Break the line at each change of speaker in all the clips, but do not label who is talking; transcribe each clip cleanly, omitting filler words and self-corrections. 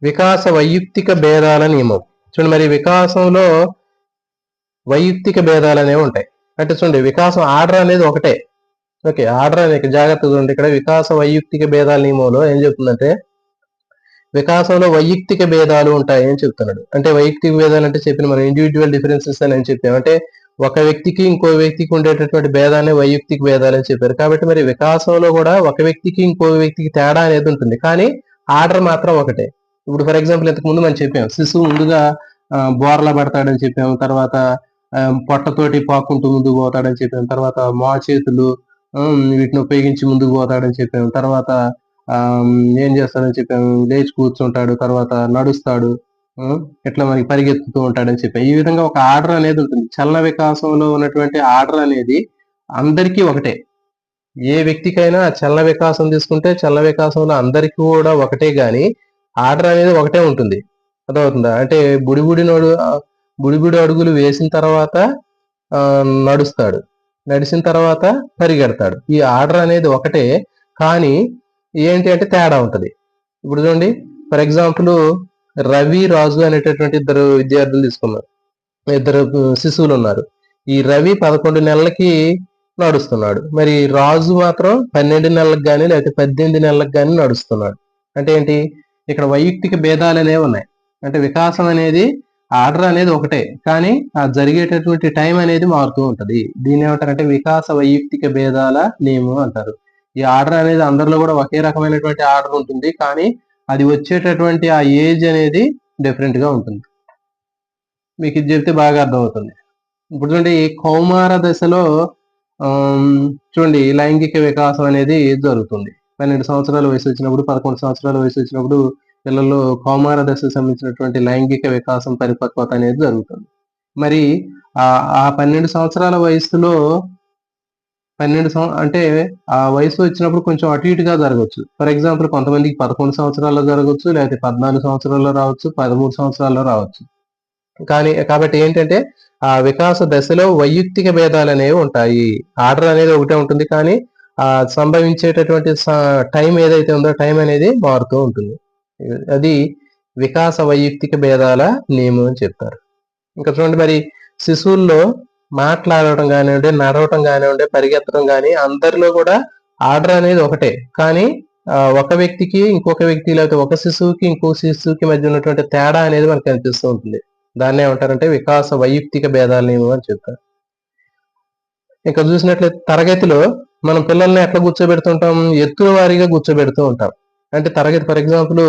వికాస వైయక్తిక భేదాల నియమం. చూడండి, మరి వికాసంలో వైయక్తిక భేదాలు అనేవి ఉంటాయి. అంటే చూడండి, వికాసం ఆర్డర్ అనేది ఒకటే. ఓకే, ఆర్డర్ అనేది జాగ్రత్తగా చూడండి. ఇక్కడ వికాస వైయక్తిక భేదాల నియమంలో ఏం చెప్తుందంటే, వికాసంలో వైయక్తిక భేదాలు ఉంటాయి అని చెప్తున్నాడు. అంటే వైయక్తిక భేదాలు అంటే చెప్పిన మనం ఇండివిజువల్ డిఫరెన్సెస్ అని చెప్పాం. అంటే ఒక వ్యక్తికి ఇంకో వ్యక్తికి ఉండేటటువంటి భేదాన్ని వైయక్తిక భేదాలు అని చెప్పారు. కాబట్టి మరి వికాసంలో కూడా ఒక వ్యక్తికి ఇంకో వ్యక్తికి తేడా అనేది ఉంటుంది, కానీ ఆర్డర్ మాత్రం ఒకటే. ఇప్పుడు ఫర్ ఎగ్జాంపుల్ ఇంతకు ముందు మనం చెప్పాం, శిశువు ముందుగా బోర్లా పడతాడని చెప్పాము, తర్వాత పొట్టతోటి పాక్కుంటూ ముందుకు పోతాడని చెప్పాము, తర్వాత చేతులు వీటిని ఉపయోగించి ముందుకు పోతాడని చెప్పాము, తర్వాత ఏం చేస్తాడని చెప్పాము, లేచి కూర్చుంటాడు, తర్వాత నడుస్తాడు, ఇట్లా మనకి పరిగెత్తుతూ ఉంటాడని చెప్పాం. ఈ విధంగా ఒక ఆర్డర్ అనేది ఉంటుంది. చలన వికాసంలో ఉన్నటువంటి ఆర్డర్ అనేది అందరికీ ఒకటే. ఏ వ్యక్తికైనా చలన వికాసం తీసుకుంటే చలన వికాసంలో అందరికీ కూడా ఒకటే, గాని ఆర్డర్ అనేది ఒకటే ఉంటుంది. అర్థమవుతుందా? అంటే బుడిబుడి అడుగులు వేసిన తర్వాత నడుస్తాడు, నడిచిన తర్వాత పరిగెడతాడు. ఈ ఆర్డర్ అనేది ఒకటే, కానీ ఏంటి అంటే తేడా ఉంటది. ఇప్పుడు చూడండి, ఫర్ ఎగ్జాంపుల్ రవి, రాజు అనేటటువంటి ఇద్దరు విద్యార్థులు తీసుకున్నారు. ఇద్దరు శిశువులు ఉన్నారు. ఈ రవి 11 నెలలకి నడుస్తున్నాడు, మరి రాజు మాత్రం 12 నెలలకు కానీ లేకపోతే 18 నెలలకు కానీ నడుస్తున్నాడు. అంటే ఏంటి, ఇక్కడ వైయక్తిక భేదాలు అనేవి ఉన్నాయి. అంటే వికాసం అనేది ఆర్డర్ అనేది ఒకటే, కానీ ఆ జరిగేటటువంటి టైం అనేది మారుతూ ఉంటది. దీన్ని ఏమంటారంటే వికాస వైయక్తిక భేదాల నియమం అంటారు. ఈ ఆర్డర్ అనేది అందరిలో కూడా ఒకే రకమైనటువంటి ఆర్డర్ ఉంటుంది, కానీ అది వచ్చేటటువంటి ఆ ఏజ్ అనేది డిఫరెంట్ గా ఉంటుంది. మీకు ఇది చెప్తే బాగా అర్థమవుతుంది. ఇప్పుడు చూడండి, కౌమార దశలో చూడండి లైంగిక వికాసం అనేది జరుగుతుంది. 12 సంవత్సరాల వయసు వచ్చినప్పుడు, 11 సంవత్సరాల వయసు వచ్చినప్పుడు పిల్లల్లో కౌమార దశకు సంబంధించినటువంటి లైంగిక వికాసం, పరిపక్వత అనేది జరుగుతుంది. మరి ఆ 12 సంవత్సరాల వయసులో అంటే ఆ వయసు వచ్చినప్పుడు కొంచెం అటు ఇటుగా జరగవచ్చు. ఫర్ ఎగ్జాంపుల్ కొంతమందికి 11 సంవత్సరాల్లో జరగవచ్చు, లేకపోతే 14 సంవత్సరాల్లో రావచ్చు, 13 సంవత్సరాల్లో రావచ్చు. కాబట్టి ఏంటంటే ఆ వికాస దశలో వైయక్తిక భేదాలు అనేవి ఉంటాయి. ఆర్డర్ అనేది ఒకటే ఉంటుంది, కానీ ఆ సంభవించేటటువంటి టైం ఏదైతే ఉందో టైం అనేది మారుతూ ఉంటుంది. అది వికాస వైయక్తిక భేదాల నియమం అని చెప్తారు. ఇంకా చూడండి, మరి శిశువుల్లో మాట్లాడటం కానివ్వండి, నడవటం కానివ్వండి, పరిగెత్తడం కానీ అందరిలో కూడా ఆర్డర్ అనేది ఒకటే, కానీ ఒక వ్యక్తికి ఇంకొక వ్యక్తి, లేకపోతే ఒక శిశువుకి ఇంకో శిశువుకి మధ్య ఉన్నటువంటి తేడా అనేది మనకు కనిపిస్తూ ఉంటుంది. దాన్ని ఏమంటారంటే వికాస వైయక్తిక భేదాల నియమం అని చెప్తారు. ఇంకా చూసినట్లయితే తరగతిలో మనం పిల్లల్ని ఎట్లా కూర్చోబెడుతుంటాం, ఎత్తుల వారీగా కూర్చోబెడుతూ ఉంటాం. అంటే తరగతి ఫర్ ఎగ్జాంపుల్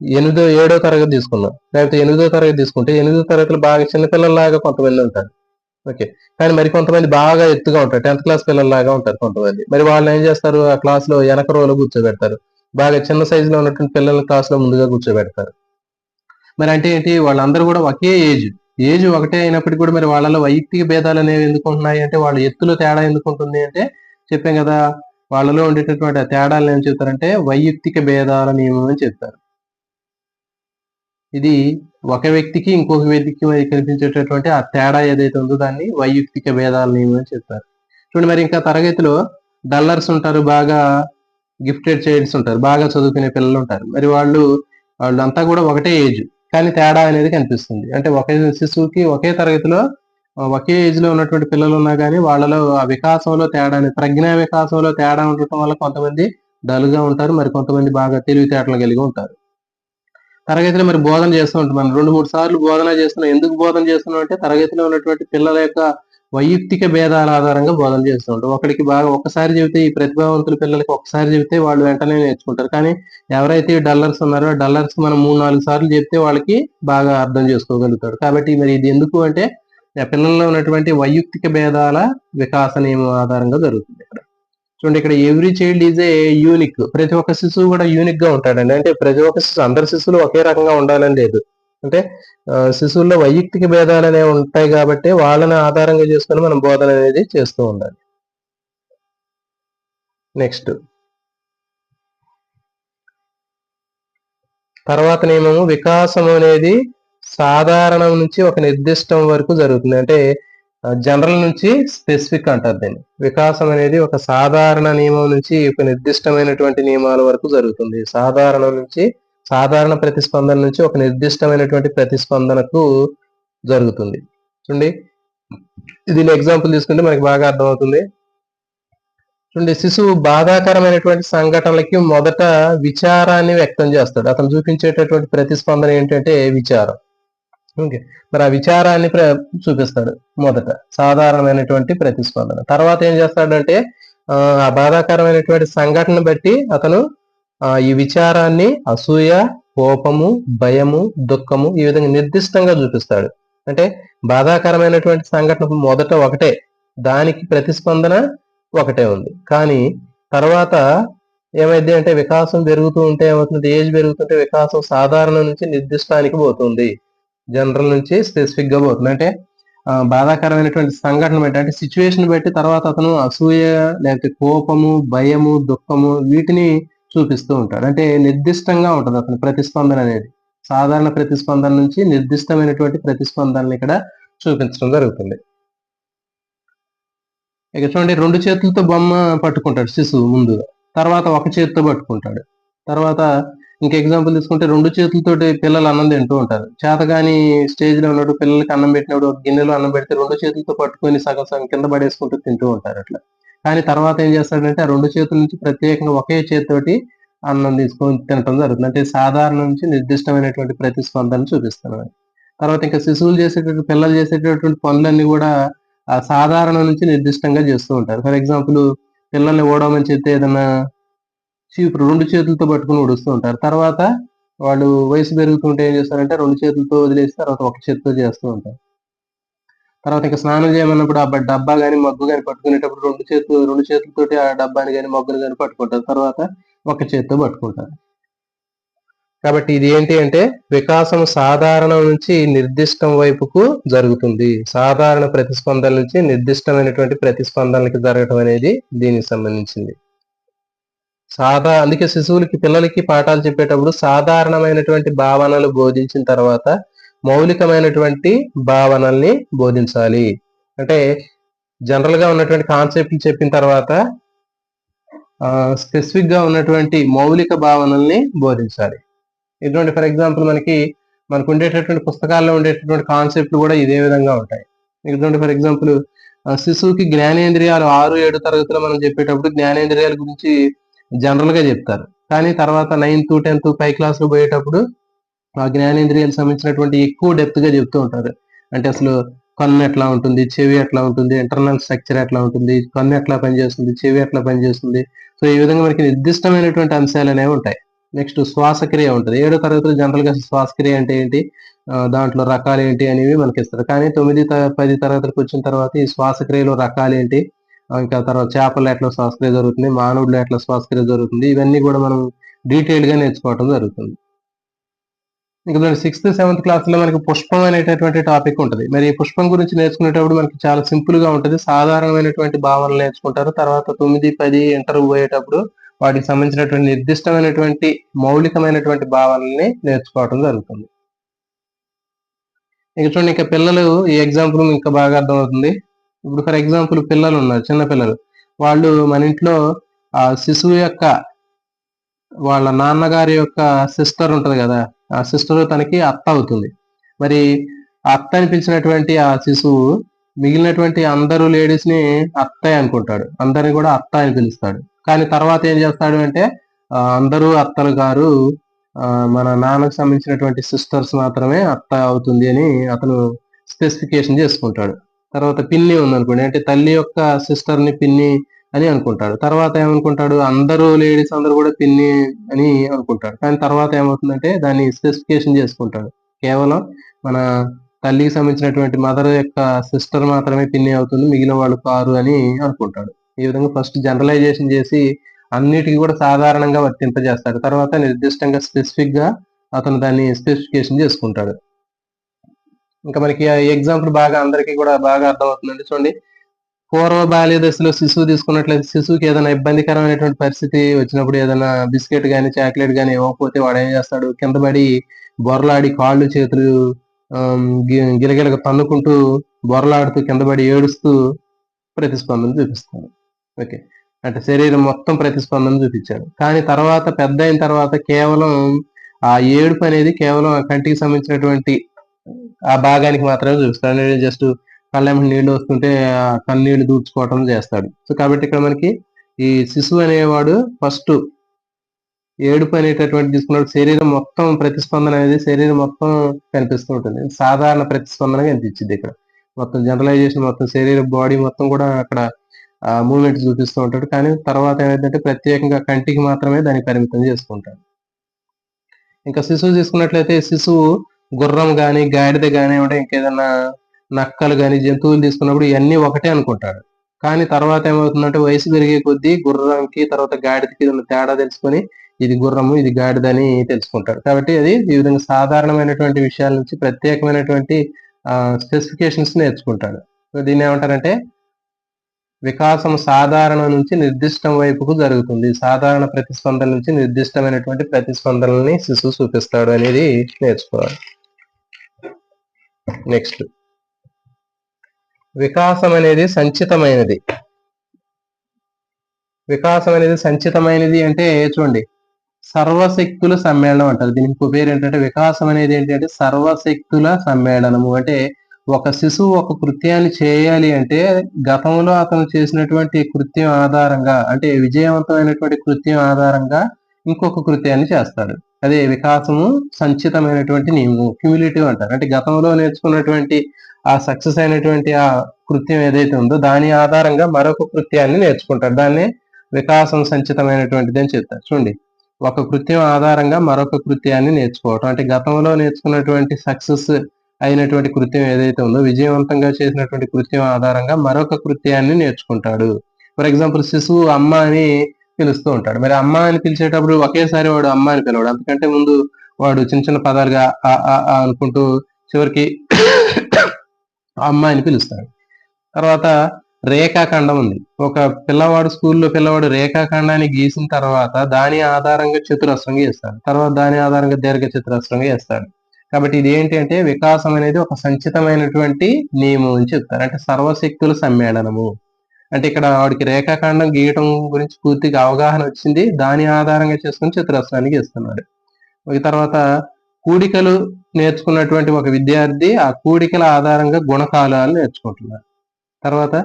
7వ తరగతి తీసుకున్నాం, లేకపోతే 8వ తరగతి తీసుకుంటే 8వ తరగతిలో బాగా చిన్నపిల్లల్లాగా కొంతమంది ఉంటారు. ఓకే, కానీ మరి కొంతమంది బాగా ఎత్తుగా ఉంటారు, 10th క్లాస్ పిల్లల్లాగా ఉంటారు కొంతమంది. మరి వాళ్ళని ఏం చేస్తారు, ఆ క్లాస్ లో వెనక రోలో కూర్చోబెడతారు. బాగా చిన్న సైజులో ఉన్నటువంటి పిల్లల్ని క్లాస్ లో ముందుగా కూర్చోబెడతారు. మరి అంటే ఏంటి, వాళ్ళందరూ కూడా ఒకే ఏజ్ ఒకటే అయినప్పటికీ కూడా మరి వాళ్ళలో వైయక్తిక భేదాలు అనేవి ఎందుకు ఉంటున్నాయి అంటే, వాళ్ళ ఎత్తులో తేడా ఎందుకు ఉంటుంది అంటే చెప్పాం కదా, వాళ్ళలో ఉండేటటువంటి తేడాలను ఏం చెప్తారంటే వైయక్తిక భేదాల నియమం అని చెప్తారు. ఇది ఒక వ్యక్తికి ఇంకొక వ్యక్తికి కనిపించేటటువంటి ఆ తేడా ఏదైతే ఉందో దాన్ని వైయక్తిక భేదాల నియమం అని చెప్తారు. చూడండి, మరి ఇంకా తరగతిలో డల్లర్స్ ఉంటారు, బాగా గిఫ్టెడ్ చైల్డ్స్ ఉంటారు, బాగా చదువుకునే పిల్లలు ఉంటారు. మరి వాళ్ళంతా కూడా ఒకటే ఏజ్, కానీ తేడా అనేది కనిపిస్తుంది. అంటే ఒకే శిశువుకి ఒకే తరగతిలో ఒకే ఏజ్ లో ఉన్నటువంటి పిల్లలు ఉన్నా కానీ వాళ్ళలో ఆ వికాసంలో తేడా, ప్రజ్ఞా వికాసంలో తేడా ఉండటం వల్ల కొంతమంది డల్గా ఉంటారు, మరి కొంతమంది బాగా తెలివితేటలు కలిగి ఉంటారు. తరగతిలో మరి బోధన చేస్తూ ఉంటాం, మనం 2-3 సార్లు బోధన చేస్తున్నాం. ఎందుకు బోధన చేస్తున్నాం అంటే తరగతిలో ఉన్నటువంటి పిల్లల యొక్క వైయక్తిక భేదాల ఆధారంగా బోధన చేస్తూ ఉంటాం. ఒకడికి బాగా ఒక్కసారి చెబితే, ఈ ప్రతిభావంతుల పిల్లలకి ఒక్కసారి చెబితే వాళ్ళు వెంటనే నేర్చుకుంటారు, కానీ ఎవరైతే డల్లర్స్ ఉన్నారో డల్లర్స్ మనం 3-4 సార్లు చెప్తే వాళ్ళకి బాగా అర్థం చేసుకోగలుగుతాడు. కాబట్టి మరి ఇది ఎందుకు అంటే పిల్లల్లో ఉన్నటువంటి వైయక్తిక భేదాల వికాస నియమం ఆధారంగా జరుగుతుంది ఇక్కడ. చూడండి, ఇక్కడ every child is a unique. ప్రతి ఒక్క శిశువు కూడా యూనిక్ గా ఉంటాడండి. అంటే ప్రతి ఒక్క శిశువు, అందరి శిశువులు ఒకే రకంగా ఉండాలని లేదు. అంటే శిశువుల్లో వైయక్తిక భేదాలు అనేవి ఉంటాయి కాబట్టి వాళ్ళని ఆధారంగా చేసుకుని మనం బోధన అనేది చేస్తూ ఉండాలి. నెక్స్ట్ తర్వాత నియమము, వికాసం అనేది సాధారణం నుంచి ఒక నిర్దిష్టం వరకు జరుగుతుంది. అంటే జనరల్ నుంచి స్పెసిఫిక్ అంటారు దీన్ని. వికాసం అనేది ఒక సాధారణ నియమం నుంచి ఒక నిర్దిష్టమైనటువంటి నియమాల వరకు జరుగుతుంది. సాధారణం నుంచి సాధారణ ప్రతిస్పందన నుంచి ఒక నిర్దిష్టమైనటువంటి ప్రతిస్పందనకు జరుగుతుంది. చూడండి, దీని ఎగ్జాంపుల్ తీసుకుంటే మనకి బాగా అర్థమవుతుంది. చూడండి, శిశువు బాధాకరమైనటువంటి సంఘటనలకి మొదట విచారాన్ని వ్యక్తం చేస్తాడు. అతను చూపించేటటువంటి ప్రతిస్పందన ఏంటంటే విచారం. ఓకే, మరి ఆ విచారాన్ని చూపిస్తాడు మొదట, సాధారణమైనటువంటి ప్రతిస్పందన. తర్వాత ఏం చేస్తాడంటే ఆ బాధాకరమైనటువంటి సంఘటన బట్టి అతను ఈ విచారాన్ని అసూయ, కోపము, భయము, దుఃఖము ఈ విధంగా నిర్దిష్టంగా చూపిస్తాడు. అంటే బాధాకరమైనటువంటి సంఘటన మొదట ఒకటే, దానికి ప్రతిస్పందన ఒకటే ఉంది. కానీ తర్వాత ఏమైంది అంటే వికాసం పెరుగుతూ ఉంటే ఏమవుతుంది, ఏజ్ పెరుగుతుంటే వికాసం సాధారణ నుంచి నిర్దిష్టానికి పోతుంది, జనరల్ నుంచి స్పెసిఫిక్ గా పోతుంది. అంటే బాధాకరమైనటువంటి సంఘటన బట్టి, అంటే సిచ్యువేషన్ బట్టి తర్వాత అతను అసూయ, లేకపోతే కోపము, భయము, దుఃఖము వీటిని చూపిస్తూ ఉంటాడు. అంటే నిర్దిష్టంగా ఉంటుంది అతని ప్రతిస్పందన అనేది. సాధారణ ప్రతిస్పందన నుంచి నిర్దిష్టమైనటువంటి ప్రతిస్పందనని ఇక్కడ చూపించడం జరుగుతుంది. ఇక చూడండి, 2 చేతులతో బొమ్మ పట్టుకుంటాడు శిశువు ముందు, తర్వాత ఒక చేతితో పట్టుకుంటాడు. తర్వాత ఇంక ఎగ్జాంపుల్ తీసుకుంటే 2 చేతులతోటి పిల్లలు అన్నం తింటూ ఉంటారు. చేతగాని స్టేజ్ లో ఉన్నప్పుడు పిల్లలకి అన్నం పెట్టినప్పుడు ఒక గిన్నెలో అన్నం పెడితే 2 చేతులతో పట్టుకొని సగం సగం కింద పడేసుకుంటూ తింటూ ఉంటారు అట్లా. కానీ తర్వాత ఏం చేస్తాడంటే ఆ 2 చేతుల నుంచి ప్రత్యేకంగా ఒకే చేతితోటి అన్నం తీసుకొని తినటం జరుగుతుంది. అంటే సాధారణ నుంచి నిర్దిష్టమైనటువంటి ప్రతిస్పందన చూపిస్తున్నాడు. తర్వాత ఇంకా శిశువులు చేసేటటువంటి, పిల్లలు చేసేటటువంటి పనులన్నీ కూడా ఆ సాధారణ నుంచి నిర్దిష్టంగా చేస్తూ ఉంటారు. ఫర్ ఎగ్జాంపుల్, పిల్లల్ని ఓడమని చెప్తే ఏదన్నా చీపురు 2 చేతులతో పట్టుకుని ఊడుస్తూ ఉంటారు. తర్వాత వాళ్ళు వయసు పెరుగుతుంటే ఏం చేస్తారంటే 2 చేతులతో వదిలేసి తర్వాత ఒక చేతితో చేస్తూ ఉంటారు. తర్వాత ఇంకా స్నానం చేయమన్నప్పుడు ఆ డబ్బా గాని, మగ్గు గాని పట్టుకునేటప్పుడు 2 చేతులతోటి ఆ డబ్బాని గాని, మగ్గుని గాని పట్టుకుంటారు. తర్వాత ఒక చేతితో పట్టుకుంటారు. కాబట్టి ఇది ఏంటి అంటే వికాసం సాధారణం నుంచి నిర్దిష్టం వైపుకు జరుగుతుంది. సాధారణ ప్రతిస్పందన నుంచి నిర్దిష్టమైనటువంటి ప్రతిస్పందనలకి జరగటం అనేది దీనికి సంబంధించింది. అందుకే శిశువులకి, పిల్లలకి పాఠాలు చెప్పేటప్పుడు సాధారణమైనటువంటి భావనలు బోధించిన తర్వాత మౌలికమైనటువంటి భావనల్ని బోధించాలి. అంటే జనరల్ గా ఉన్నటువంటి కాన్సెప్ట్లు చెప్పిన తర్వాత స్పెసిఫిక్ గా ఉన్నటువంటి మౌలిక భావనల్ని బోధించాలి. ఇటువంటి ఫర్ ఎగ్జాంపుల్ మనకు ఉండేటటువంటి పుస్తకాల్లో ఉండేటటువంటి కాన్సెప్ట్లు కూడా ఇదే విధంగా ఉంటాయి. ఇటువంటి ఫర్ ఎగ్జాంపుల్, శిశువుకి జ్ఞానేంద్రియాలు 6-7 తరగతిలో మనం చెప్పేటప్పుడు జ్ఞానేంద్రియాల గురించి జనరల్ గా చెప్తారు. కానీ తర్వాత 9th 10th పై క్లాస్ లో పోయేటప్పుడు ఆ జ్ఞానేంద్రియాలకు సంబంధించినటువంటి ఎక్కువ డెప్త్ గా చెప్తూ ఉంటారు. అంటే అసలు కన్ను ఎట్లా ఉంటుంది, చెవి ఎట్లా ఉంటుంది, ఇంటర్నల్ స్ట్రక్చర్ ఎట్లా ఉంటుంది, కన్ను ఎట్లా పనిచేస్తుంది, చెవి ఎట్లా పనిచేస్తుంది. సో ఈ విధంగా మనకి నిర్దిష్టమైనటువంటి అంశాలు అనేవి ఉంటాయి. నెక్స్ట్ శ్వాసక్రియ ఉంటుంది. 7వ తరగతిలో జనరల్ గా శ్వాసక్రియ అంటే ఏంటి, దాంట్లో రకాలు ఏంటి అనేవి మనకి ఇస్తారు. కానీ 9, 10 తరగతులకు వచ్చిన తర్వాత ఈ శ్వాసక్రియలో రకాలు ఏంటి, ఇంకా తర్వాత చేపల్లో ఎట్లా శ్వాసక్రియ జరుగుతుంది, మానవుడిలో ఎట్లా శ్వాసక్రియ జరుగుతుంది, ఇవన్నీ కూడా మనం డీటెయిల్ గా నేర్చుకోవడం జరుగుతుంది. ఇంకా 6th 7th క్లాస్ లో మనకి పుష్పం అనేటటువంటి టాపిక్ ఉంటుంది. మరి ఈ పుష్పం గురించి నేర్చుకునేటప్పుడు మనకి చాలా సింపుల్ గా ఉంటుంది. సాధారణమైనటువంటి భావనలు నేర్చుకుంటారు. తర్వాత 9, 10 ఇంటర్ పోయేటప్పుడు వాటికి సంబంధించినటువంటి నిర్దిష్టమైనటువంటి మౌలికమైనటువంటి భావనల్ని నేర్చుకోవడం జరుగుతుంది. ఇంకా చూడండి, ఇంకా పిల్లలు ఈ ఎగ్జాంపుల్ ఇంకా బాగా అర్థమవుతుంది. ఇప్పుడు ఫర్ ఎగ్జాంపుల్ పిల్లలు ఉన్నారు, చిన్న పిల్లలు. వాళ్ళు మన ఇంట్లో ఆ శిశువు యొక్క వాళ్ళ నాన్నగారి యొక్క సిస్టర్ ఉంటది కదా, ఆ సిస్టర్ తనకి అత్త అవుతుంది. మరి అత్త అని పిలిచినటువంటి ఆ శిశువు మిగిలినటువంటి అందరూ లేడీస్ ని అత్తయ్య అనుకుంటాడు, అందరిని కూడా అత్త అని పిలుస్తాడు. కానీ తర్వాత ఏం చేస్తాడు అంటే అందరూ అత్తలు గారు, మన నాన్నకు సంబంధించినటువంటి సిస్టర్స్ మాత్రమే అత్త అవుతుంది అని అతను స్పెసిఫికేషన్ చేసుకుంటాడు. తర్వాత పిన్ని ఉందనుకోండి, అంటే తల్లి యొక్క సిస్టర్ ని పిన్ని అని అనుకుంటాడు. తర్వాత ఏమనుకుంటాడు, అందరూ లేడీస్ అందరూ కూడా పిన్ని అని అనుకుంటాడు. కానీ తర్వాత ఏమవుతుందంటే దాన్ని స్పెసిఫికేషన్ చేసుకుంటాడు. కేవలం మన తల్లికి సంబంధించినటువంటి మదర్ యొక్క సిస్టర్ మాత్రమే పిన్ని అవుతుంది, మిగిలిన వాళ్ళు కారు అని అనుకుంటాడు. ఈ విధంగా ఫస్ట్ జనరలైజేషన్ చేసి అన్నిటికీ కూడా సాధారణంగా వర్తింపజేస్తాడు. తర్వాత నిర్దిష్టంగా స్పెసిఫిక్ గా అతను దాన్ని స్పెసిఫికేషన్ చేసుకుంటాడు. ఇంకా మనకి ఎగ్జాంపుల్ బాగా అందరికీ కూడా బాగా అర్థమవుతుందండి. చూడండి, పూర్వ బాల్య దశలో శిశువు తీసుకున్నట్లయితే శిశువుకి ఏదైనా ఇబ్బందికరమైనటువంటి పరిస్థితి వచ్చినప్పుడు, ఏదైనా బిస్కెట్ గానీ చాక్లెట్ గానీ ఇవ్వకపోతే వాడు ఏం చేస్తాడు, కింద పడి బొరలాడి కాళ్ళు చేతులు గిలగిలగా తన్నుకుంటూ బొరలాడుతూ కింద పడి ఏడుస్తూ ప్రతిస్పందన చూపిస్తాడు. ఓకే, అంటే శరీరం మొత్తం ప్రతిస్పందన చూపించాడు. కానీ తర్వాత పెద్ద అయిన తర్వాత కేవలం ఆ ఏడుపు అనేది కేవలం ఆ కంటికి సంబంధించినటువంటి ఆ భాగానికి మాత్రమే చూపిస్తాడు. జస్ట్ కళ్ళెంబడి నీళ్లు వస్తుంటే ఆ కన్నీళ్లు దూడ్చుకోవటం చేస్తాడు. సో కాబట్టి ఇక్కడ మనకి ఈ శిశువు అనేవాడు ఫస్ట్ ఏడుపు అనేటటువంటి తీసుకున్నప్పుడు శరీరం మొత్తం ప్రతిస్పందన అనేది శరీరం మొత్తం కనిపిస్తూ ఉంటుంది. సాధారణ ప్రతిస్పందన కనిపించింది ఇక్కడ. మొత్తం జనరలైజేషన్ మొత్తం శరీర బాడీ మొత్తం కూడా అక్కడ మూవ్మెంట్ చూపిస్తూ ఉంటాడు. కానీ తర్వాత ఏమైందంటే ప్రత్యేకంగా కంటికి మాత్రమే దాన్ని పరిమితం చేసుకుంటాడు. ఇంకా శిశువు తీసుకున్నట్లయితే శిశువు గుర్రం గాని గాడిద కానివ్వండి ఇంకేదన్నా నక్కలు గాని జంతువులు తీసుకున్నప్పుడు ఇవన్నీ ఒకటే అనుకుంటాడు. కానీ తర్వాత ఏమవుతుందంటే వయసు పెరిగే కొద్దీ గుర్రంకి తర్వాత గాడిదకి ఉన్న తేడా తెలుసుకొని ఇది గుర్రము ఇది గాడిదని తెలుసుకుంటాడు. కాబట్టి అది ఈ విధంగా సాధారణమైనటువంటి విషయాల నుంచి ప్రత్యేకమైనటువంటి స్పెసిఫికేషన్స్ నేర్చుకుంటాడు. సో దీన్ని ఏమంటారంటే వికాసం సాధారణ నుంచి నిర్దిష్టం వైపుకు జరుగుతుంది. సాధారణ ప్రతిస్పందన నుంచి నిర్దిష్టమైనటువంటి ప్రతిస్పందనల్ని శిశువు చూపిస్తాడు అనేది నేర్చుకోవాలి. నెక్స్ట్, వికాసం అనేది సంచితమైనది. వికాసం అనేది సంచితమైనది అంటే చూడండి, సర్వశక్తుల సమ్మేళనం అంటారు. దీనికి పేరు ఏంటంటే వికాసం అనేది ఏంటంటే సర్వశక్తుల సమ్మేళనము. అంటే ఒక శిశువు ఒక కృత్యాన్ని చేయాలి అంటే గతంలో అతను చేసినటువంటి కృత్యం ఆధారంగా అంటే విజయవంతమైనటువంటి కృత్యం ఆధారంగా ఇంకొక కృత్యాన్ని చేస్తాడు. అదే వికాసము సంచితమైనటువంటి నియమం, క్యుములేటివ్ అంటారు. అంటే గతంలో నేర్చుకున్నటువంటి ఆ సక్సెస్ అయినటువంటి ఆ కృత్యం ఏదైతే ఉందో దాని ఆధారంగా మరొక కృత్యాన్ని నేర్చుకుంటాడు. దాన్నే వికాసం సంచితమైనటువంటిది అని చెప్తారు. చూడండి, ఒక కృత్యం ఆధారంగా మరొక కృత్యాన్ని నేర్చుకోవటం అంటే గతంలో నేర్చుకున్నటువంటి సక్సెస్ అయినటువంటి కృత్యం ఏదైతే ఉందో విజయవంతంగా చేసినటువంటి కృత్యం ఆధారంగా మరొక కృత్యాన్ని నేర్చుకుంటాడు. ఫర్ ఎగ్జాంపుల్ శిశువు అమ్మ అని పిలుస్తూ ఉంటాడు. మరి అమ్మ అని పిలిచేటప్పుడు ఒకేసారి వాడు అమ్మ అని పిలవాడు. అంతకంటే ముందు వాడు చిన్న చిన్న పదాలుగా అనుకుంటూ చివరికి అమ్మ అని పిలుస్తాడు. తర్వాత రేఖాఖండం ఉంది. ఒక పిల్లవాడు స్కూల్లో పిల్లవాడు రేఖాఖండాన్ని గీసిన తర్వాత దాని ఆధారంగా చతురస్రం గీస్తాడు. తర్వాత దాని ఆధారంగా దీర్ఘ చతురస్రం గీస్తాడు. కాబట్టి ఇది ఏంటి అంటే వికాసం అనేది ఒక సంచితమైనటువంటి నియమం అని చెప్తారు. అంటే సర్వశక్తుల సమ్మేళనము. అంటే ఇక్కడ వాడికి రేఖాఖండం గీయటం గురించి పూర్తిగా అవగాహన వచ్చింది. దాని ఆధారంగా చేసుకుని చతురస్రాన్ని గీస్తున్నాడు. తర్వాత కూడికలు నేర్చుకున్నటువంటి ఒక విద్యార్థి ఆ కూడికల ఆధారంగా గుణకాలాలు నేర్చుకుంటున్నాడు. తర్వాత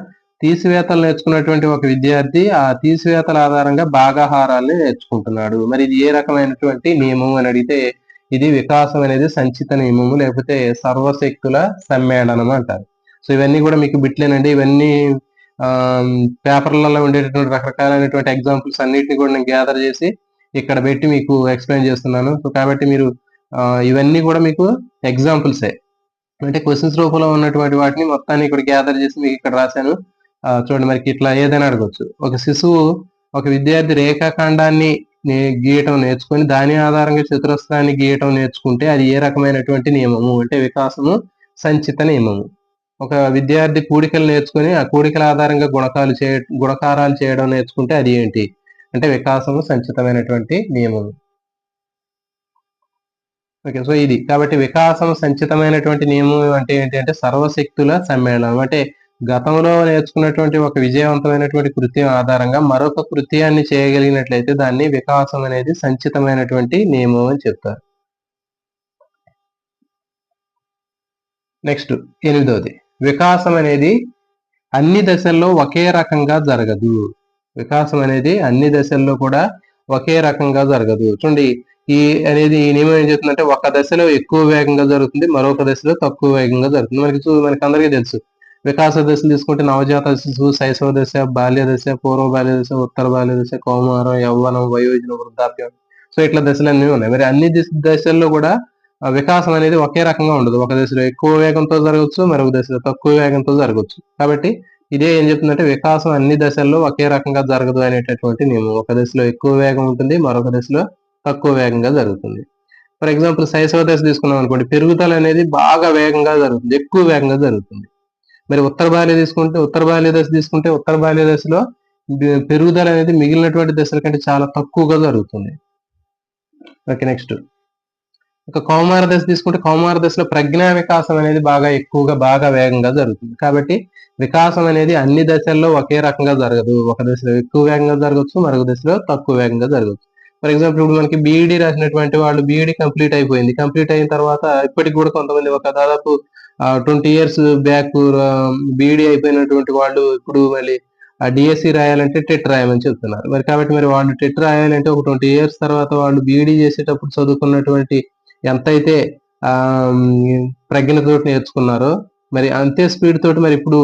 తీసివేతలు నేర్చుకున్నటువంటి ఒక విద్యార్థి ఆ తీసివేతల ఆధారంగా భాగాహారాన్ని నేర్చుకుంటున్నాడు. మరి ఇది ఏ రకమైనటువంటి నియమం అని అడిగితే ఇది వికాసం అనేది సంచిత నియమము లేకపోతే సర్వశక్తుల సమ్మేళనం అంటారు. సో ఇవన్నీ కూడా మీకు బిట్లేనండి. ఇవన్నీ పేపర్లలో ఉండేటటువంటి రకరకాలైనటువంటి ఎగ్జాంపుల్స్ అన్నిటిని కూడా నేను గ్యాదర్ చేసి ఇక్కడ పెట్టి మీకు ఎక్స్ప్లెయిన్ చేస్తున్నాను. సో కాబట్టి మీరు ఇవన్నీ కూడా మీకు ఎగ్జాంపుల్సే, అంటే క్వశ్చన్స్ రూపంలో ఉన్నటువంటి వాటిని మొత్తాన్ని ఇక్కడ గ్యాదర్ చేసి మీకు ఇక్కడ రాశాను. చూడండి, మనకి ఇట్లా ఏదైనా అడగచ్చు. ఒక శిశువు ఒక విద్యార్థి రేఖాఖండాన్ని గీయటం నేర్చుకొని దాని ఆధారంగా చతురస్రాన్ని గీయటం నేర్చుకుంటే అది ఏ రకమైనటువంటి నియమము అంటే వికాసము సంచిత నియమము. ఒక విద్యార్థి కూడికలు నేర్చుకొని ఆ కూడికల ఆధారంగా గుణకారాలు చేయడం నేర్చుకుంటే అది ఏంటి అంటే వికాసము సంచితమైనటువంటి నియమము. ఓకే, సో ఇది కాబట్టి వికాసం సంచితమైనటువంటి నియమం అంటే ఏంటి అంటే సర్వశక్తుల సమ్మేళనం. అంటే గతంలో నేర్చుకున్నటువంటి ఒక విజయవంతమైనటువంటి కృత్యం ఆధారంగా మరొక కృత్యాన్ని చేయగలిగినట్లయితే దాన్ని వికాసం అనేది సంచితమైనటువంటి నియమం అని చెప్తారు. నెక్స్ట్ 8వది, వికాసం అనేది అన్ని దశల్లో ఒకే రకంగా జరగదు. వికాసం అనేది అన్ని దశల్లో కూడా ఒకే రకంగా జరగదు. చూడండి, ఈ నియమం ఏం చెప్తుందంటే ఒక దశలో ఎక్కువ వేగంగా జరుగుతుంది, మరొక దశలో తక్కువ వేగంగా జరుగుతుంది. మనకి అందరికీ తెలుసు. వికాస దశలు తీసుకుంటే నవజాత శిశువు, శైశవ దశ, బాల్య దశ, పూర్వ బాల్య దశ, ఉత్తర బాల్య దశ, కౌమారం, యవ్వనం, వయోజనం, వృద్ధాప్యం. సో ఇట్లా దశలన్నీ ఉన్నాయి. మరి అన్ని దశల్లో కూడా వికాసం అనేది ఒకే రకంగా ఉండదు. ఒక దశలో ఎక్కువ వేగంతో జరగవచ్చు, మరొక దశలో తక్కువ వేగంతో జరగవచ్చు. కాబట్టి ఇదే ఏం చెప్తుందంటే వికాసం అన్ని దశల్లో ఒకే రకంగా జరగదు అనేటటువంటి నియమం. ఒక దశలో ఎక్కువ వేగం ఉంటుంది, మరొక దశలో తక్కువ వేగంగా జరుగుతుంది. ఫర్ ఎగ్జాంపుల్ శైశవ దశ తీసుకున్నాం అనుకోండి, పెరుగుదల అనేది బాగా వేగంగా జరుగుతుంది, ఎక్కువ వేగంగా జరుగుతుంది. మరి ఉత్తర బాల్య దశ తీసుకుంటే ఉత్తర బాల్య దశలో పెరుగుదల అనేది మిగిలినటువంటి దశల కంటే చాలా తక్కువగా జరుగుతుంది. ఓకే, నెక్స్ట్ ఒక కౌమార దశ తీసుకుంటే కౌమార దశలో ప్రజ్ఞా వికాసం అనేది బాగా వేగంగా జరుగుతుంది. కాబట్టి వికాసం అనేది అన్ని దశల్లో ఒకే రకంగా జరగదు. ఒక దశలో ఎక్కువ వేగంగా జరగచ్చు, మరొక దశలో తక్కువ వేగంగా జరగచ్చు. ఫర్ ఎగ్జాంపుల్ ఇప్పుడు మనకి బీఈడి రాసినటువంటి వాళ్ళు బీఈడి కంప్లీట్ అయిపోయింది. కంప్లీట్ అయిన తర్వాత ఇప్పటికి కూడా కొంతమంది ఒక దాదాపు 20 ఇయర్స్ బ్యాక్ బీఈడి అయిపోయినటువంటి వాళ్ళు ఇప్పుడు మళ్ళీ ఆ డిఎస్సి రాయాలంటే టెట్ రాయమని చెప్తున్నారు. మరి కాబట్టి మరి వాళ్ళు టెట్ రాయాలంటే ఒక 20 ఇయర్స్ తర్వాత వాళ్ళు బీఈడి చేసేటప్పుడు చదువుకున్నటువంటి ఎంతైతే ప్రజ్ఞతోటి నేర్చుకున్నారో మరి అంతే స్పీడ్ తోటి మరి ఇప్పుడు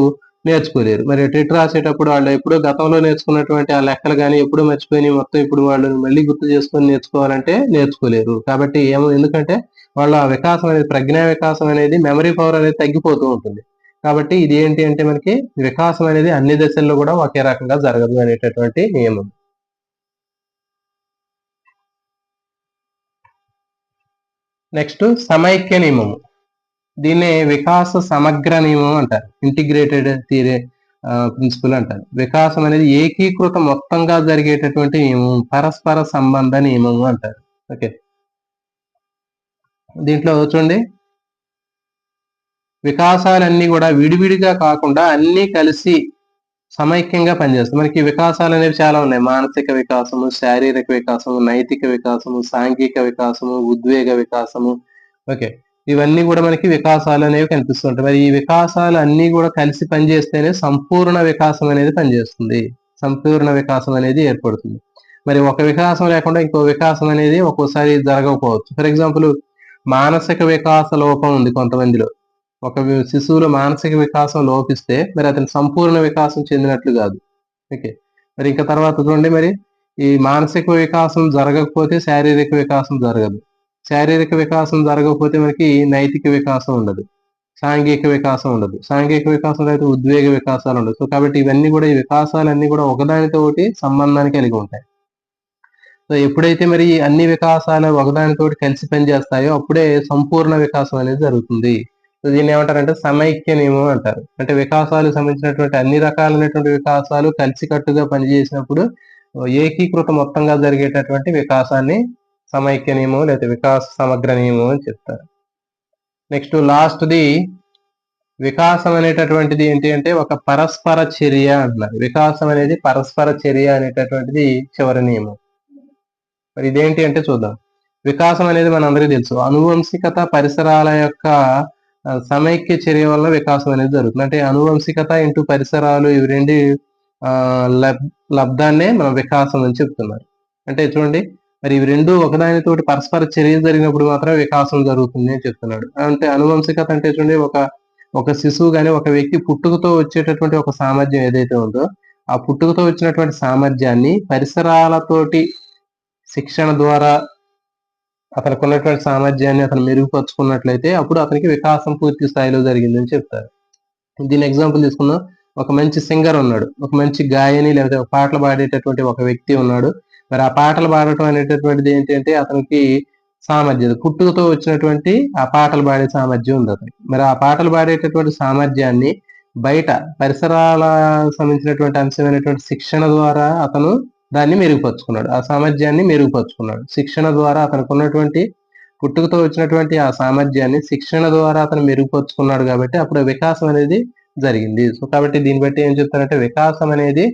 నేర్చుకోలేరు. మరి టెట్ రాసేటప్పుడు వాళ్ళు ఎప్పుడో గతంలో నేర్చుకున్నటువంటి ఆ లెక్కలు కానీ ఎప్పుడో మర్చిపోయి మొత్తం ఇప్పుడు వాళ్ళు మళ్ళీ గుర్తు చేసుకొని నేర్చుకోవాలంటే నేర్చుకోలేరు. కాబట్టి ఎందుకంటే వాళ్ళ వికాసం అనేది ప్రజ్ఞా వికాసం అనేది మెమరీ పవర్ అనేది తగ్గిపోతూ ఉంటుంది. కాబట్టి ఇది ఏంటి అంటే మనకి వికాసం అనేది అన్ని దశల్లో కూడా ఒకే రకంగా జరగదు అనేటటువంటి నియమం. నెక్స్ట్ సమైక్య నియమము. దీన్ని వికాస సమగ్ర నియమం అంటారు. ఇంటిగ్రేటెడ్ థియరీ ప్రిన్సిపల్ అంటారు. వికాసం అనేది ఏకీకృత మొత్తంగా జరిగేటటువంటి నియమం, పరస్పర సంబంధ నియమము అంటారు. ఓకే, దీంట్లో చూడండి వికాసాలన్నీ కూడా విడివిడిగా కాకుండా అన్ని కలిసి సమైక్యంగా పనిచేస్తాయి. మనకి వికాసాలు అనేవి చాలా ఉన్నాయి. మానసిక వికాసము, శారీరక వికాసము, నైతిక వికాసము, సాంఘిక వికాసము, ఉద్వేగ వికాసము. ఓకే, ఇవన్నీ కూడా మనకి వికాసాలు అనేవి కనిపిస్తుంటాయి. మరి ఈ వికాసాలు అన్ని కూడా కలిసి పనిచేస్తేనే సంపూర్ణ వికాసం అనేది పనిచేస్తుంది. సంపూర్ణ వికాసం అనేది ఏర్పడుతుంది. మరి ఒక వికాసం లేకుండా ఇంకో వికాసం అనేది ఒక్కోసారి జరగకపోవచ్చు. ఫర్ ఎగ్జాంపుల్ మానసిక వికాస లోపం ఉంది కొంతమందిలో. ఒక శిశువులో మానసిక వికాసం లోపిస్తే మరి అతని సంపూర్ణ వికాసం చెందినట్లు కాదు. ఓకే, మరి ఇంకా తర్వాత చూడండి మరి ఈ మానసిక వికాసం జరగకపోతే శారీరక వికాసం జరగదు. శారీరక వికాసం జరగకపోతే మనకి నైతిక వికాసం ఉండదు, సాంఘిక వికాసం ఉండదు, సాంఘిక వికాసం అయితే ఉద్వేగ వికాసాలు ఉండదు. సో కాబట్టి ఇవన్నీ కూడా ఈ వికాసాలన్నీ కూడా ఒకదానితో ఒకటి సంబంధాన్ని కలిగి ఉంటాయి. సో ఎప్పుడైతే మరి అన్ని వికాసాలు ఒకదానితోటి కలిసి పనిచేస్తాయో అప్పుడే సంపూర్ణ వికాసం అనేది జరుగుతుంది. సో దీన్ని ఏమంటారంటే సమైక్య నియమం అంటారు. అంటే వికాసాలకు సంబంధించినటువంటి అన్ని రకాలైనటువంటి వికాసాలు కలిసికట్టుగా పనిచేసినప్పుడు ఏకీకృత మొత్తంగా జరిగేటటువంటి వికాసాన్ని సమైక్య నియమం లేదా వికాస సమగ్ర నియమం అని చెప్తారు. నెక్స్ట్ లాస్ట్ది వికాసం అనేటటువంటిది ఏంటి అంటే ఒక పరస్పర చర్య అంటున్నారు. వికాసం అనేది పరస్పర చర్య అనేటటువంటిది చివరి నియమం. మరి ఇదేంటి అంటే చూద్దాం. వికాసం అనేది మనందరికీ తెలుసు, అనువంశికత పరిసరాల యొక్క సమైక్య చర్య వల్ల వికాసం అనేది జరుగుతుంది. అంటే అనువంశికత ఇంటూ పరిసరాలు ఇవి రెండు లబ్ధాన్నే మనం వికాసం అని చెప్తున్నారు. అంటే చూడండి మరి ఇవి రెండు ఒకదానితోటి పరస్పర చర్య జరిగినప్పుడు మాత్రమే వికాసం జరుగుతుంది అని చెప్తున్నాడు. అంటే అనువంశికత అంటే చూడండి ఒక శిశువు గాని ఒక వ్యక్తి పుట్టుకతో వచ్చేటటువంటి ఒక సామర్థ్యం ఏదైతే ఉందో ఆ పుట్టుకతో వచ్చినటువంటి సామర్థ్యాన్ని పరిసరాలతోటి శిక్షణ ద్వారా అతనికి ఉన్నటువంటి సామర్థ్యాన్ని అతను మెరుగుపరుచుకున్నట్లయితే అప్పుడు అతనికి వికాసం పూర్తి స్థాయిలో జరిగిందని చెప్తారు. దీని ఎగ్జాంపుల్ తీసుకుందాం. ఒక మంచి సింగర్ ఉన్నాడు, ఒక మంచి గాయని లేదా పాటలు పాడేటటువంటి ఒక వ్యక్తి ఉన్నాడు. మరి ఆ పాటలు పాడటం అనేటటువంటిది ఏంటంటే అతనికి సామర్థ్యం, పుట్టుకతో వచ్చినటువంటి ఆ పాటలు పాడే సామర్థ్యం ఉంది అతనికి. మరి ఆ పాటలు పాడేటటువంటి సామర్థ్యాన్ని బయట పరిసరాల సంబంధించినటువంటి అంశమైనటువంటి శిక్షణ ద్వారా అతను దాన్ని మెరుగుపరుచుకున్నాడు, ఆ సామర్థ్యాన్ని మెరుగుపరుచుకున్నాడు. శిక్షణ ద్వారా అతనికి ఉన్నటువంటి పుట్టుకతో వచ్చినటువంటి ఆ సామర్థ్యాన్ని శిక్షణ ద్వారా అతను మెరుగుపరుచుకున్నాడు కాబట్టి అప్పుడు వికాసం అనేది జరిగింది. సో కాబట్టి దీన్ని బట్టి ఏం చెప్తారంటే వికాసం అనేది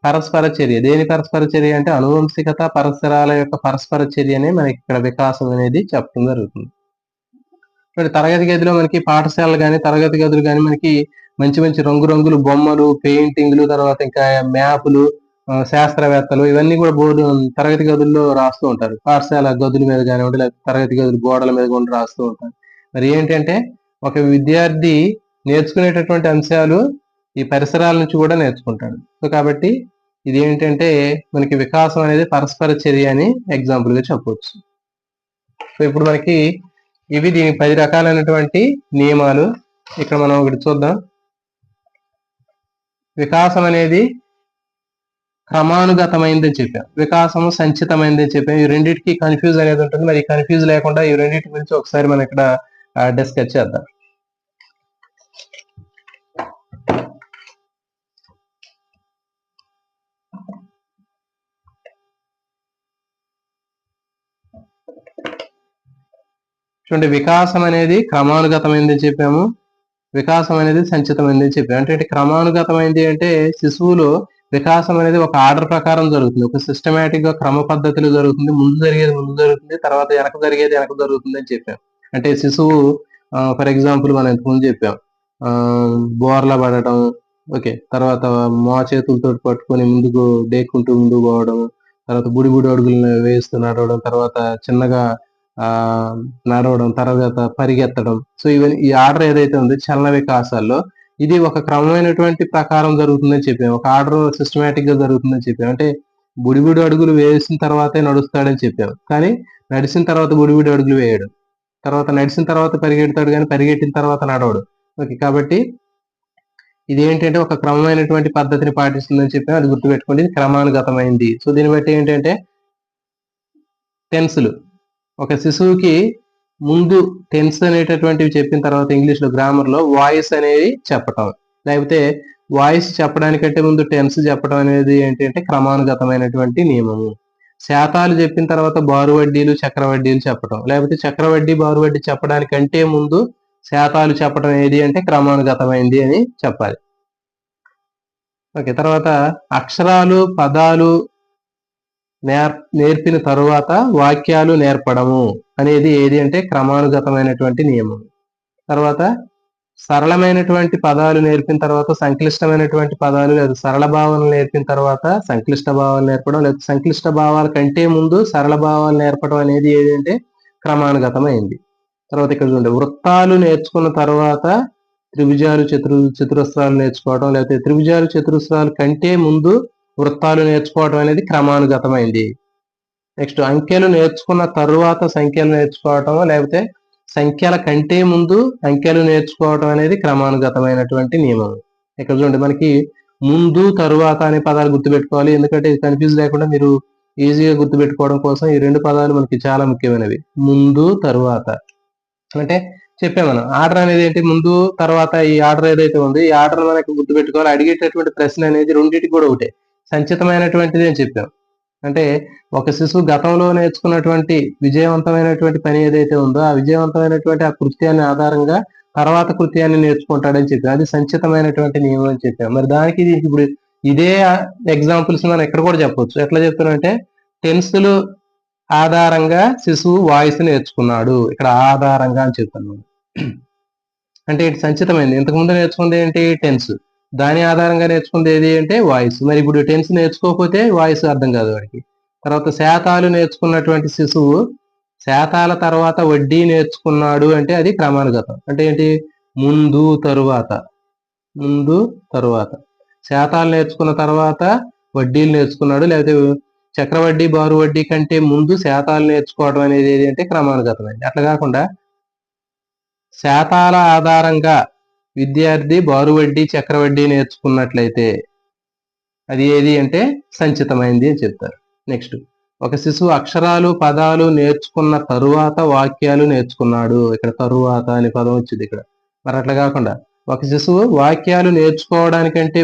పరస్పర చర్య. దేని పరస్పర చర్య అంటే అనువంశికత పరిసరాల యొక్క పరస్పర చర్యనే మనకి ఇక్కడ వికాసం అనేది చెప్పడం జరుగుతుంది. మరి తరగతి గదిలో మనకి పాఠశాలలు కానీ తరగతి గదులు కానీ మనకి మంచి మంచి రంగురంగులు బొమ్మలు, పెయింటింగ్లు, తర్వాత ఇంకా మ్యాపులు, శాస్త్రవేత్తలు ఇవన్నీ కూడా బోర్డు తరగతి గదుల్లో రాస్తూ ఉంటారు. పాఠశాల గదుల మీద కానివ్వండి లేకపోతే తరగతి గదులు గోడల మీద కూడా రాస్తూ ఉంటారు. మరి ఏంటంటే ఒక విద్యార్థి నేర్చుకునేటటువంటి అంశాలు ఈ పరిసరాల నుంచి కూడా నేర్చుకుంటాడు. సో కాబట్టి ఇది ఏంటంటే మనకి వికాసం అనేది పరస్పర చర్య అని ఎగ్జాంపుల్ గా చెప్పవచ్చు. సో ఇప్పుడు మనకి ఇవి దీని 10 రకాలైనటువంటి నియమాలు. ఇక్కడ మనం ఒకటి చూద్దాం. వికాసం అనేది క్రమానుగతమైందని చెప్పాం, వికాసము సంచితమైందని చెప్పాం. ఈ రెండింటికి కన్ఫ్యూజ్ అనేది ఉంటుంది. మరి కన్ఫ్యూజ్ లేకుండా ఈ రెండింటి గురించి ఒకసారి మనం ఇక్కడ డిస్కస్ చేద్దాం. చూడండి, వికాసం అనేది క్రమానుగతమైందని చెప్పాము, వికాసం అనేది సంచితమైందని చెప్పాము. అంటే క్రమానుగతమైంది అంటే శిశువులో వికాసం అనేది ఒక ఆర్డర్ ప్రకారం జరుగుతుంది, ఒక సిస్టమేటిక్ గా క్రమ పద్ధతిలో జరుగుతుంది. ముందు జరిగేది ముందు జరుగుతుంది, తర్వాత వెనక జరిగేది వెనక జరుగుతుంది అని చెప్పాం. అంటే శిశువు ఫర్ ఎగ్జాంపుల్ మనం ఇంతకుముందు చెప్పాం, బోర్లా పడటం, ఓకే, తర్వాత చేతులతో పట్టుకొని ముందుకు డేక్కుంటూ ముందుకు పోవడం, తర్వాత బుడి అడుగులు వేస్తూ నడవడం, తర్వాత చిన్నగా నడవడం, తర్వాత పరిగెత్తడం. సో ఇవన్నీ ఈ ఆర్డర్ ఏదైతే ఉందో చలన వికాసాల్లో ఇది ఒక క్రమమైనటువంటి ప్రకారం జరుగుతుందని చెప్పాం, ఒక ఆర్డర్ సిస్టమేటిక్ గా జరుగుతుందని చెప్పాం. అంటే బుడి అడుగులు వేసిన తర్వాతే నడుస్తాడని చెప్పాం, కానీ నడిచిన తర్వాత బుడి అడుగులు వేయడు, తర్వాత నడిచిన తర్వాత పరిగెడతాడు, కానీ పరిగెట్టిన తర్వాత నడవడు. ఓకే, కాబట్టి ఇది ఏంటంటే ఒక క్రమమైనటువంటి పద్ధతిని పాటిస్తుందని చెప్పాం, అది గుర్తుపెట్టుకోండి, ఇది క్రమానుగతమైంది. సో దీన్ని బట్టి ఏంటంటే టెన్సులు, ఒక శిశువుకి ముందు టెన్స్ అనేటటువంటివి చెప్పిన తర్వాత ఇంగ్లీష్ లో గ్రామర్ లో వాయిస్ అనేది చెప్పటం, లేకపోతే వాయిస్ చెప్పడానికంటే ముందు టెన్స్ చెప్పడం అనేది ఏంటంటే క్రమానుగతమైనటువంటి నియమము. శాతాలు చెప్పిన తర్వాత బారువడ్డీలు చక్రవడ్డీలు చెప్పడం, లేకపోతే చక్రవడ్డీ బారువడ్డీ చెప్పడానికంటే ముందు శాతాలు చెప్పడం ఏది అంటే క్రమానుగతమైంది అని చెప్పాలి. ఓకే, తర్వాత అక్షరాలు పదాలు నేర్పిన తరువాత వాక్యాలు నేర్పడము అనేది ఏది అంటే క్రమానుగతమైనటువంటి నియమం. తర్వాత సరళమైనటువంటి పదాలు నేర్పిన తర్వాత సంక్లిష్టమైనటువంటి పదాలు, లేదా సరళ భావాలు నేర్పిన తర్వాత సంక్లిష్ట భావాలు నేర్పడం, లేదా సంక్లిష్ట భావాల కంటే ముందు సరళ భావాలు నేర్పడం అనేది ఏదంటే క్రమానుగతమైంది. తర్వాత ఇక్కడ చూడండి, వృత్తాలు నేర్చుకున్న తర్వాత త్రిభుజాలు చతురస్రాలు నేర్చుకోవడం, లేకపోతే త్రిభుజాలు చతురస్రాలు కంటే ముందు వృత్తాలు నేర్చుకోవడం అనేది క్రమానుగతమైంది. నెక్స్ట్ అంకెలు నేర్చుకున్న తరువాత సంఖ్యలు నేర్చుకోవటం, లేకపోతే సంఖ్యల కంటే ముందు అంకెలు నేర్చుకోవటం అనేది క్రమానుగతమైనటువంటి నియమం. ఇక్కడ చూడండి, మనకి ముందు తరువాత అనే పదాలు గుర్తుపెట్టుకోవాలి, ఎందుకంటే ఇది కన్ఫ్యూజ్ లేకుండా మీరు ఈజీగా గుర్తుపెట్టుకోవడం కోసం ఈ రెండు పదాలు మనకి చాలా ముఖ్యమైనవి. ముందు తరువాత అంటే చెప్పాం మనం, ఆర్డర్ అనేది ఏంటి, ముందు తర్వాత ఈ ఆర్డర్ ఏదైతే ఉంది ఈ ఆర్డర్ మనకి గుర్తుపెట్టుకోవాలి. అడిగేటటువంటి ప్రశ్న అనేది రెండింటికి కూడా ఒకటే, సంచితమైనటువంటిది అని చెప్పాం. అంటే ఒక శిశువు గతంలో నేర్చుకున్నటువంటి విజయవంతమైనటువంటి పని ఏదైతే ఉందో ఆ విజయవంతమైనటువంటి ఆ కృత్యాన్ని ఆధారంగా తర్వాత కృత్యాన్ని నేర్చుకుంటాడని చెప్పాం, అది సంచితమైనటువంటి నియమం అని చెప్పాం. మరి దానికి ఇప్పుడు ఇదే ఎగ్జాంపుల్స్ మనం ఎక్కడ కూడా చెప్పవచ్చు. ఎట్లా చెప్తున్నానంటే టెన్సులు ఆధారంగా శిశువు వాయిస్ నేర్చుకున్నాడు, ఇక్కడ ఆధారంగా అని చెప్తున్నాను. అంటే ఇటు సంచితమైంది, ఇంతకుముందు నేర్చుకుంది ఏంటి టెన్స్, దాని ఆధారంగా నేర్చుకుంది ఏది అంటే వాయిస్. మరి ఇప్పుడు టెన్స్ నేర్చుకోకపోతే వాయిస్ అర్థం కాదు వాడికి. తర్వాత శాతాలు నేర్చుకున్నటువంటి శిశువు శాతాల తర్వాత వడ్డీ నేర్చుకున్నాడు అంటే అది క్రమానుగతం. అంటే ఏంటి, ముందు తరువాత, ముందు తరువాత. శాతాలు నేర్చుకున్న తర్వాత వడ్డీలు నేర్చుకున్నాడు, లేకపోతే చక్రవడ్డీ బారు వడ్డీ కంటే ముందు శాతాలు నేర్చుకోవడం అనేది ఏది అంటే క్రమానుగతమైంది. అట్లా కాకుండా శాతాల ఆధారంగా విద్యార్థి బారువడ్డీ చక్రవడ్డీ నేర్చుకున్నట్లయితే అది ఏది అంటే సంచితమైంది అని చెప్తారు. నెక్స్ట్, ఒక శిశువు అక్షరాలు పదాలు నేర్చుకున్న తరువాత వాక్యాలు నేర్చుకున్నాడు, ఇక్కడ తరువాత అనే పదం వచ్చింది ఇక్కడ. మరి అట్లా కాకుండా ఒక శిశువు వాక్యాలు నేర్చుకోవడానికంటే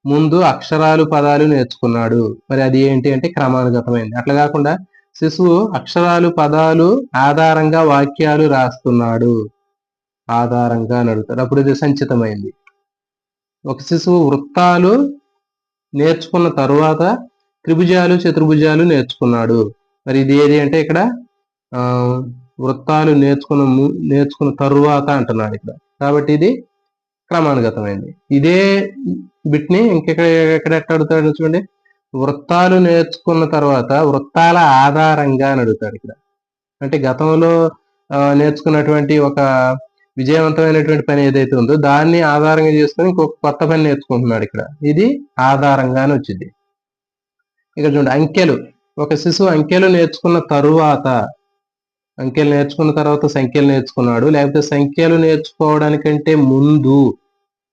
ముందు అక్షరాలు పదాలు నేర్చుకున్నాడు, మరి అది ఏంటి అంటే క్రమానుగతమైంది. అట్లా కాకుండా శిశువు అక్షరాలు పదాలు ఆధారంగా వాక్యాలు రాస్తున్నాడు, ఆధారంగా నడుతాడు, అప్పుడు ఇది సంచితమైంది. ఒక శిశువు వృత్తాలు నేర్చుకున్న తరువాత త్రిభుజాలు చతుర్భుజాలు నేర్చుకున్నాడు, మరి ఇది ఏది అంటే ఇక్కడ వృత్తాలు నేర్చుకున్న తరువాత అంటున్నాడు ఇక్కడ, కాబట్టి ఇది క్రమానుగతమైంది. ఇదే బిట్ని ఎక్కడ అడుగుతాడు చూడండి, వృత్తాలు నేర్చుకున్న తర్వాత వృత్తాల ఆధారంగా అని అడుగుతాడు ఇక్కడ. అంటే గతంలో నేర్చుకున్నటువంటి ఒక విజయవంతమైనటువంటి పని ఏదైతే ఉందో దాన్ని ఆధారంగా చేసుకొని ఇంకొక కొత్త పని నేర్చుకుంటున్నాడు ఇక్కడ, ఇది ఆధారంగానే వచ్చింది. ఇక్కడ చూడండి, అంకెలు, ఒక శిశువు అంకెలు నేర్చుకున్న తర్వాత సంఖ్యలు నేర్చుకున్నాడు, లేకపోతే సంఖ్యలు నేర్చుకోవడానికంటే ముందు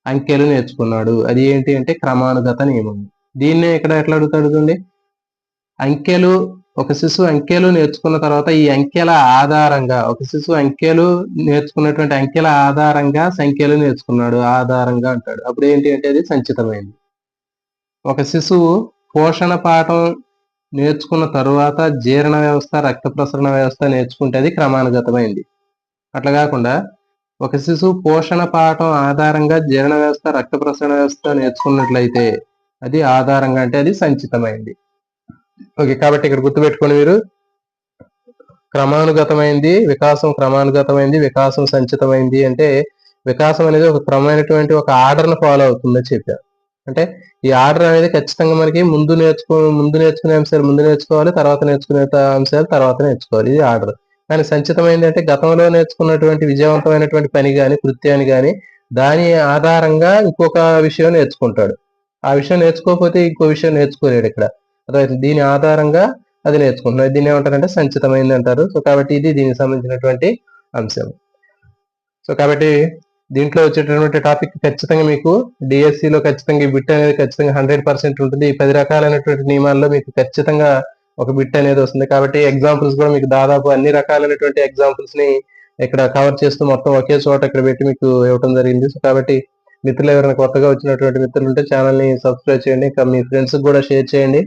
అంకెలు నేర్చుకున్నాడు, అది ఏంటి అంటే క్రమానుగత నియమం. దీన్నే ఇక్కడ ఎట్లా అడుగుతాడు చూడండి, అంకెలు, ఒక శిశువు అంకెలు నేర్చుకున్న తర్వాత ఈ అంకెల ఆధారంగా, ఒక శిశువు అంకెలు నేర్చుకున్నటువంటి అంకెల ఆధారంగా సంఖ్యలు నేర్చుకున్నాడు, ఆధారంగా అంటాడు, అప్పుడు ఏంటి అంటే అది సంచితమైంది. ఒక శిశువు పోషణ పాఠం నేర్చుకున్న తరువాత జీర్ణ వ్యవస్థ రక్త ప్రసరణ వ్యవస్థ నేర్చుకుంటే అది క్రమానుగతమైంది. అట్లా కాకుండా ఒక శిశువు పోషణ పాఠం ఆధారంగా జీర్ణ వ్యవస్థ రక్త ప్రసరణ వ్యవస్థ నేర్చుకున్నట్లయితే అది ఆధారంగా అంటే అది సంచితమైంది. ఓకే, కాబట్టి ఇక్కడ గుర్తుపెట్టుకోండి మీరు, క్రమానుగతమైంది వికాసం, క్రమానుగతమైంది వికాసం, సంచితమైంది అంటే వికాసం అనేది ఒక క్రమమైనటువంటి ఒక ఆర్డర్ ను ఫాలో అవుతుందని చెప్పారు. అంటే ఈ ఆర్డర్ అనేది ఖచ్చితంగా మనకి ముందు నేర్చుకునే అంశాలు ముందు నేర్చుకోవాలి, తర్వాత నేర్చుకునే అంశాలు తర్వాత నేర్చుకోవాలి. ఇది ఆర్డర్. కానీ సంచితమైంది అంటే గతంలో నేర్చుకున్నటువంటి విజయవంతమైనటువంటి పని కానీ కృత్యాన్ని కానీ దాని ఆధారంగా ఇంకొక విషయం నేర్చుకుంటాడు. ఆ విషయం నేర్చుకోకపోతే ఇంకో విషయం నేర్చుకోలేడు ఇక్కడ. అర్థమైంది? దీని ఆధారంగా అది నేర్చుకుంటున్నారు. దీన్ని ఏమంటారంటే సంచితమైంది అంటారు. సో కాబట్టి ఇది దీనికి సంబంధించినటువంటి అంశం. సో కాబట్టి దీంట్లో వచ్చేటటువంటి టాపిక్ ఖచ్చితంగా మీకు డిఎస్సిలో ఖచ్చితంగా ఈ బిట్ అనేది ఖచ్చితంగా 100% ఉంటుంది. ఈ 10 రకాలైనటువంటి నియమాల్లో మీకు ఖచ్చితంగా ఒక బిట్ అనేది వస్తుంది. కాబట్టి ఎగ్జాంపుల్స్ కూడా మీకు దాదాపు అన్ని రకాలైనటువంటి ఎగ్జాంపుల్స్ ని ఇక్కడ కవర్ చేస్తూ మొత్తం ఒకే చోట ఇక్కడ పెట్టి మీకు ఇవ్వడం జరిగింది. సో కాబట్టి మిత్రులు ఎవరైనా కొత్తగా వచ్చినటువంటి మిత్రులు ఉంటే ఛానల్ ని సబ్స్క్రైబ్ చేయండి, ఇంకా మీ ఫ్రెండ్స్ కూడా షేర్ చేయండి.